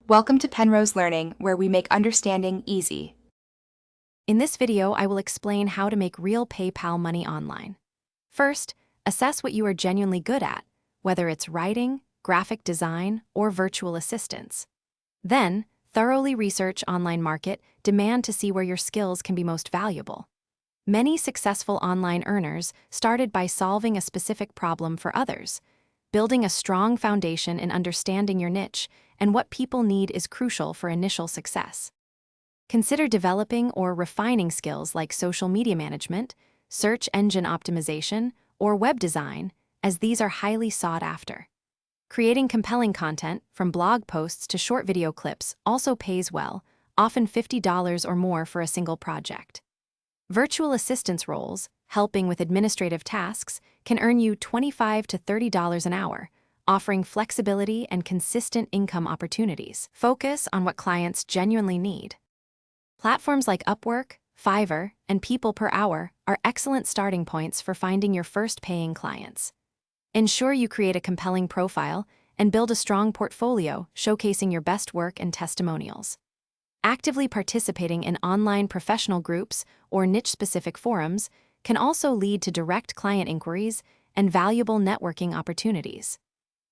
Welcome to Penrose Learning, where we make understanding easy. In this video, I will explain how to make real PayPal money online. First, assess what you are genuinely good at, whether it's writing, graphic design, or virtual assistants. Then, thoroughly research online market demand to see where your skills can be most valuable. Many successful online earners started by solving a specific problem for others. Building a strong foundation in understanding your niche and what people need is crucial for initial success. Consider developing or refining skills like social media management, search engine optimization, or web design, as these are highly sought after. Creating compelling content, from blog posts to short video clips, also pays well, often $50 or more for a single project. Virtual assistance roles, helping with administrative tasks, can earn you $25 to $30 an hour, offering flexibility and consistent income opportunities. Focus on what clients genuinely need. Platforms like Upwork, Fiverr, and People Per Hour are excellent starting points for finding your first paying clients. Ensure you create a compelling profile and build a strong portfolio showcasing your best work and testimonials. Actively participating in online professional groups or niche-specific forums can also lead to direct client inquiries and valuable networking opportunities.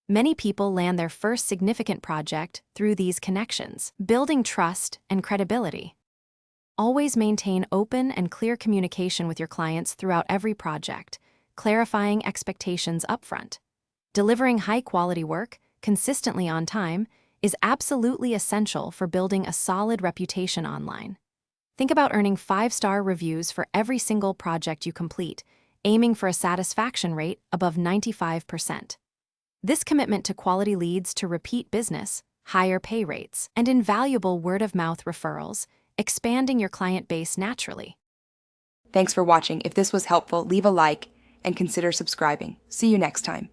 Many people land their first significant project through these connections, building trust and credibility. Always maintain open and clear communication with your clients throughout every project, clarifying expectations upfront. Delivering high-quality work, consistently on time, is absolutely essential for building a solid reputation online. Think about earning 5-star reviews for every single project you complete, aiming for a satisfaction rate above 95%. This commitment to quality leads to repeat business, higher pay rates, and invaluable word-of-mouth referrals, expanding your client base naturally. Thanks for watching. If this was helpful, leave a like and consider subscribing. See you next time.